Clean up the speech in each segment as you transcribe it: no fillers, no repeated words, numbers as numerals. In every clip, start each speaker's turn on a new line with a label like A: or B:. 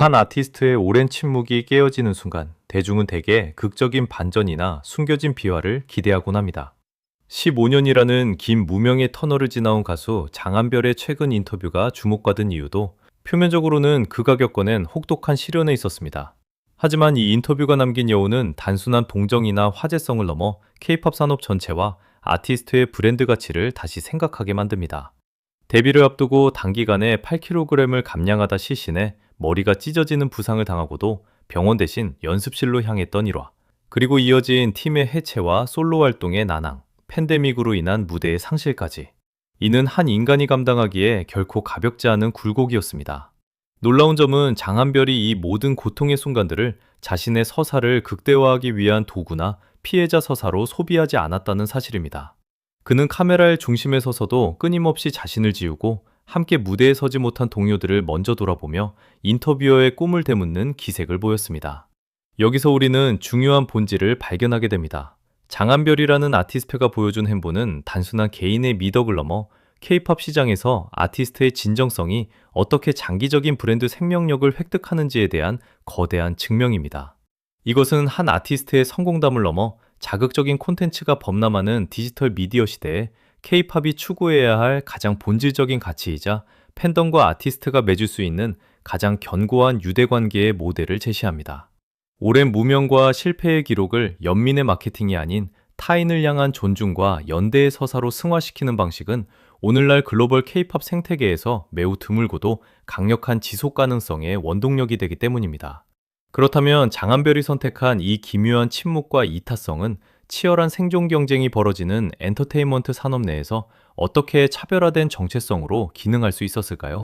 A: 한 아티스트의 오랜 침묵이 깨어지는 순간, 대중은 대개 극적인 반전이나 숨겨진 비화를 기대하곤 합니다. 15년이라는 긴 무명의 터널을 지나온 가수 장한별의 최근 인터뷰가 주목받은 이유도 표면적으로는 그가 겪어낸 혹독한 시련에 있었습니다. 하지만 이 인터뷰가 남긴 여운은 단순한 동정이나 화제성을 넘어 K-팝 산업 전체와 아티스트의 브랜드 가치를 다시 생각하게 만듭니다. 데뷔를 앞두고 단기간에 8kg을 감량하다 시신해 머리가 찢어지는 부상을 당하고도 병원 대신 연습실로 향했던 일화. 그리고 이어진 팀의 해체와 솔로 활동의 난항, 팬데믹으로 인한 무대의 상실까지. 이는 한 인간이 감당하기에 결코 가볍지 않은 굴곡이었습니다. 놀라운 점은 장한별이 이 모든 고통의 순간들을 자신의 서사를 극대화하기 위한 도구나 피해자 서사로 소비하지 않았다는 사실입니다. 그는 카메라의 중심에 서서도 끊임없이 자신을 지우고 함께 무대에 서지 못한 동료들을 먼저 돌아보며 인터뷰어의 꿈을 되묻는 기색을 보였습니다. 여기서 우리는 중요한 본질을 발견하게 됩니다. 장한별이라는 아티스트가 보여준 행보는 단순한 개인의 미덕을 넘어 K-팝 시장에서 아티스트의 진정성이 어떻게 장기적인 브랜드 생명력을 획득하는지에 대한 거대한 증명입니다. 이것은 한 아티스트의 성공담을 넘어 자극적인 콘텐츠가 범람하는 디지털 미디어 시대에 K-팝이 추구해야 할 가장 본질적인 가치이자 팬덤과 아티스트가 맺을 수 있는 가장 견고한 유대관계의 모델을 제시합니다. 오랜 무명과 실패의 기록을 연민의 마케팅이 아닌 타인을 향한 존중과 연대의 서사로 승화시키는 방식은 오늘날 글로벌 K-팝 생태계에서 매우 드물고도 강력한 지속 가능성의 원동력이 되기 때문입니다. 그렇다면 장한별이 선택한 이 기묘한 침묵과 이타성은 치열한 생존 경쟁이 벌어지는 엔터테인먼트 산업 내에서 어떻게 차별화된 정체성으로 기능할 수 있었을까요?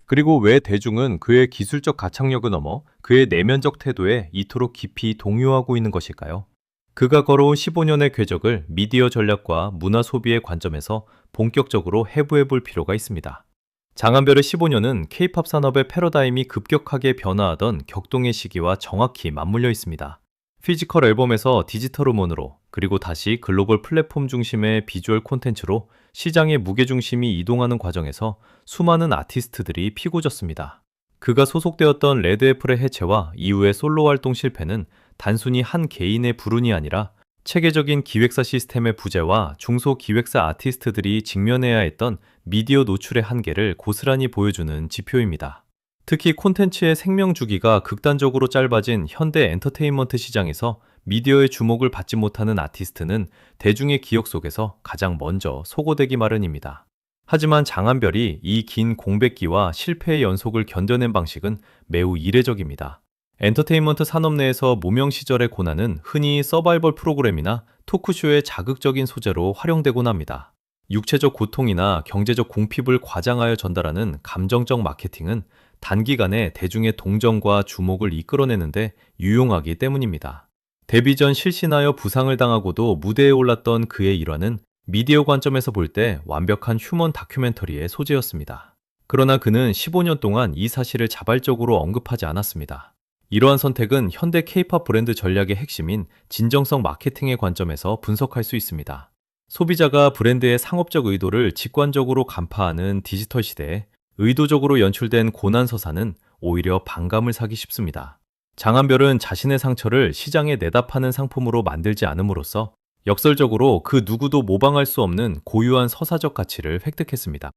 A: 그리고 왜 대중은 그의 기술적 가창력을 넘어 그의 내면적 태도에 이토록 깊이 동요하고 있는 것일까요? 그가 걸어온 15년의 궤적을 미디어 전략과 문화 소비의 관점에서 본격적으로 해부해 볼 필요가 있습니다. 장한별의 15년은 K-팝 산업의 패러다임이 급격하게 변화하던 격동의 시기와 정확히 맞물려 있습니다. 피지컬 앨범에서 디지털 음원으로, 그리고 다시 글로벌 플랫폼 중심의 비주얼 콘텐츠로 시장의 무게중심이 이동하는 과정에서 수많은 아티스트들이 피고졌습니다. 그가 소속되었던 레드애플의 해체와 이후의 솔로 활동 실패는 단순히 한 개인의 불운이 아니라 체계적인 기획사 시스템의 부재와 중소기획사 아티스트들이 직면해야 했던 미디어 노출의 한계를 고스란히 보여주는 지표입니다. 특히 콘텐츠의 생명 주기가 극단적으로 짧아진 현대 엔터테인먼트 시장에서 미디어의 주목을 받지 못하는 아티스트는 대중의 기억 속에서 가장 먼저 소거되기 마련입니다. 하지만 장한별이 이 긴 공백기와 실패의 연속을 견뎌낸 방식은 매우 이례적입니다. 엔터테인먼트 산업 내에서 무명 시절의 고난은 흔히 서바이벌 프로그램이나 토크쇼의 자극적인 소재로 활용되곤 합니다. 육체적 고통이나 경제적 궁핍을 과장하여 전달하는 감정적 마케팅은 단기간에 대중의 동정과 주목을 이끌어내는데 유용하기 때문입니다. 데뷔 전 실신하여 부상을 당하고도 무대에 올랐던 그의 일화는 미디어 관점에서 볼 때 완벽한 휴먼 다큐멘터리의 소재였습니다. 그러나 그는 15년 동안 이 사실을 자발적으로 언급하지 않았습니다. 이러한 선택은 현대 K-팝 브랜드 전략의 핵심인 진정성 마케팅의 관점에서 분석할 수 있습니다. 소비자가 브랜드의 상업적 의도를 직관적으로 간파하는 디지털 시대에 의도적으로 연출된 고난 서사는 오히려 반감을 사기 쉽습니다. 장한별은 자신의 상처를 시장에 내다 파는 상품으로 만들지 않음으로써 역설적으로 그 누구도 모방할 수 없는 고유한 서사적 가치를 획득했습니다.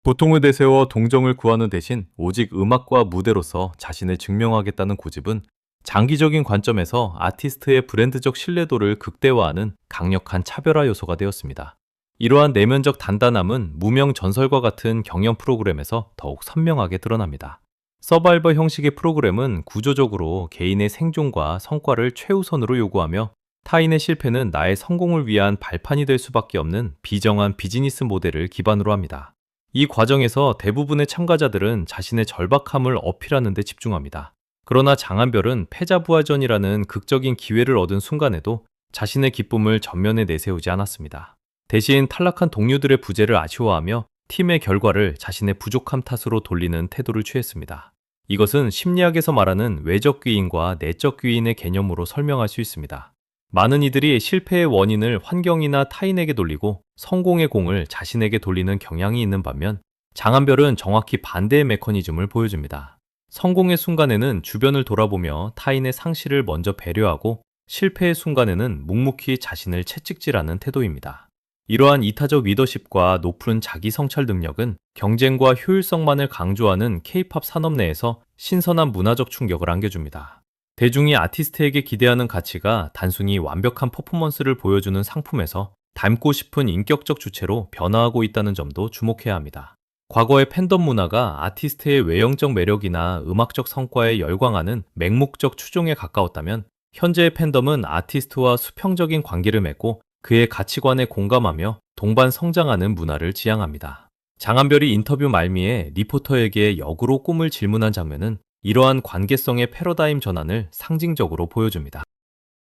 A: 고통을 내세워 동정을 구하는 대신 오직 음악과 무대로서 자신을 증명하겠다는 고집은 장기적인 관점에서 아티스트의 브랜드적 신뢰도를 극대화하는 강력한 차별화 요소가 되었습니다. 이러한 내면적 단단함은 무명 전설과 같은 경연 프로그램에서 더욱 선명하게 드러납니다. 서바이벌 형식의 프로그램은 구조적으로 개인의 생존과 성과를 최우선으로 요구하며 타인의 실패는 나의 성공을 위한 발판이 될 수밖에 없는 비정한 비즈니스 모델을 기반으로 합니다. 이 과정에서 대부분의 참가자들은 자신의 절박함을 어필하는 데 집중합니다. 그러나 장한별은 패자부활전이라는 극적인 기회를 얻은 순간에도 자신의 기쁨을 전면에 내세우지 않았습니다. 대신 탈락한 동료들의 부재를 아쉬워하며 팀의 결과를 자신의 부족함 탓으로 돌리는 태도를 취했습니다. 이것은 심리학에서 말하는 외적 귀인과 내적 귀인의 개념으로 설명할 수 있습니다. 많은 이들이 실패의 원인을 환경이나 타인에게 돌리고 성공의 공을 자신에게 돌리는 경향이 있는 반면 장한별은 정확히 반대의 메커니즘을 보여줍니다. 성공의 순간에는 주변을 돌아보며 타인의 상실을 먼저 배려하고 실패의 순간에는 묵묵히 자신을 채찍질하는 태도입니다. 이러한 이타적 리더십과 높은 자기 성찰 능력은 경쟁과 효율성만을 강조하는 K-팝 산업 내에서 신선한 문화적 충격을 안겨줍니다. 대중이 아티스트에게 기대하는 가치가 단순히 완벽한 퍼포먼스를 보여주는 상품에서 닮고 싶은 인격적 주체로 변화하고 있다는 점도 주목해야 합니다. 과거의 팬덤 문화가 아티스트의 외형적 매력이나 음악적 성과에 열광하는 맹목적 추종에 가까웠다면, 현재의 팬덤은 아티스트와 수평적인 관계를 맺고 그의 가치관에 공감하며 동반 성장하는 문화를 지향합니다. 장한별이 인터뷰 말미에 리포터에게 역으로 꿈을 질문한 장면은 이러한 관계성의 패러다임 전환을 상징적으로 보여줍니다.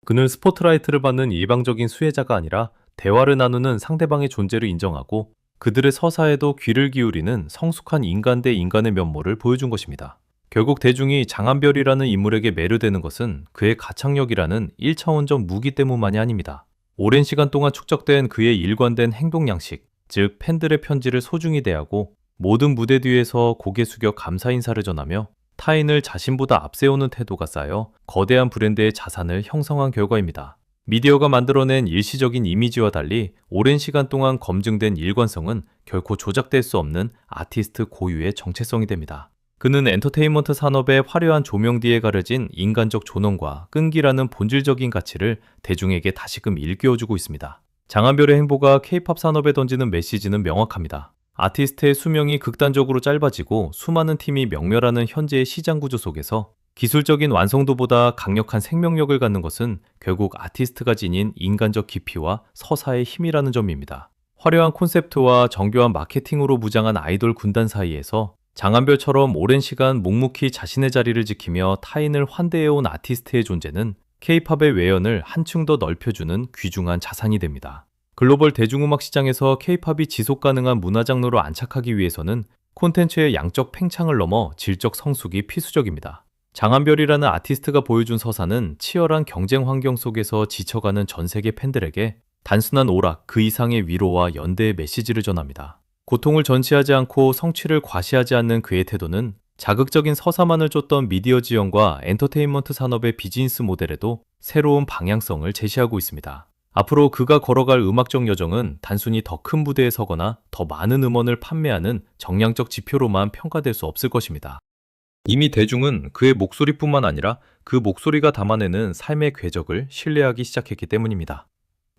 A: 그는 스포트라이트를 받는 일방적인 수혜자가 아니라 대화를 나누는 상대방의 존재를 인정하고 그들의 서사에도 귀를 기울이는 성숙한 인간 대 인간의 면모를 보여준 것입니다. 결국 대중이 장한별이라는 인물에게 매료되는 것은 그의 가창력이라는 1차원적 무기 때문만이 아닙니다. 오랜 시간 동안 축적된 그의 일관된 행동 양식, 즉 팬들의 편지를 소중히 대하고 모든 무대 뒤에서 고개 숙여 감사 인사를 전하며 타인을 자신보다 앞세우는 태도가 쌓여 거대한 브랜드의 자산을 형성한 결과입니다. 미디어가 만들어낸 일시적인 이미지와 달리 오랜 시간 동안 검증된 일관성은 결코 조작될 수 없는 아티스트 고유의 정체성이 됩니다. 그는 엔터테인먼트 산업의 화려한 조명 뒤에 가려진 인간적 존엄과 끈기라는 본질적인 가치를 대중에게 다시금 일깨워주고 있습니다. 장한별의 행보가 K-팝 산업에 던지는 메시지는 명확합니다. 아티스트의 수명이 극단적으로 짧아지고 수많은 팀이 명멸하는 현재의 시장 구조 속에서 기술적인 완성도보다 강력한 생명력을 갖는 것은 결국 아티스트가 지닌 인간적 깊이와 서사의 힘이라는 점입니다. 화려한 콘셉트와 정교한 마케팅으로 무장한 아이돌 군단 사이에서 장한별처럼 오랜 시간 묵묵히 자신의 자리를 지키며 타인을 환대해온 아티스트의 존재는 K-팝의 외연을 한층 더 넓혀주는 귀중한 자산이 됩니다. 글로벌 대중음악 시장에서 K-팝이 지속 가능한 문화 장르로 안착하기 위해서는 콘텐츠의 양적 팽창을 넘어 질적 성숙이 필수적입니다. 장한별이라는 아티스트가 보여준 서사는 치열한 경쟁 환경 속에서 지쳐가는 전 세계 팬들에게 단순한 오락 그 이상의 위로와 연대의 메시지를 전합니다. 고통을 전시하지 않고 성취를 과시하지 않는 그의 태도는 자극적인 서사만을 쫓던 미디어 지형과 엔터테인먼트 산업의 비즈니스 모델에도 새로운 방향성을 제시하고 있습니다. 앞으로 그가 걸어갈 음악적 여정은 단순히 더 큰 무대에 서거나 더 많은 음원을 판매하는 정량적 지표로만 평가될 수 없을 것입니다. 이미 대중은 그의 목소리뿐만 아니라 그 목소리가 담아내는 삶의 궤적을 신뢰하기 시작했기 때문입니다.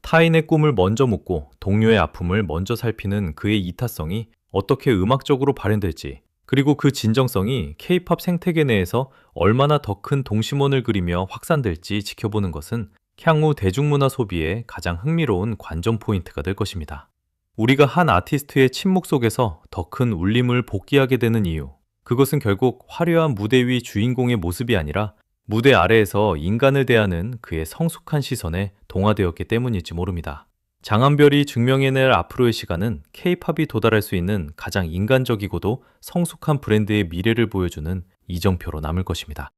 A: 타인의 꿈을 먼저 묻고 동료의 아픔을 먼저 살피는 그의 이타성이 어떻게 음악적으로 발현될지, 그리고 그 진정성이 K-팝 생태계 내에서 얼마나 더 큰 동심원을 그리며 확산될지 지켜보는 것은 향후 대중문화 소비의 가장 흥미로운 관전 포인트가 될 것입니다. 우리가 한 아티스트의 침묵 속에서 더 큰 울림을 복기하게 되는 이유, 그것은 결국 화려한 무대 위 주인공의 모습이 아니라 무대 아래에서 인간을 대하는 그의 성숙한 시선에 동화되었기 때문일지 모릅니다. 장한별이 증명해낼 앞으로의 시간은 K-팝이 도달할 수 있는 가장 인간적이고도 성숙한 브랜드의 미래를 보여주는 이정표로 남을 것입니다.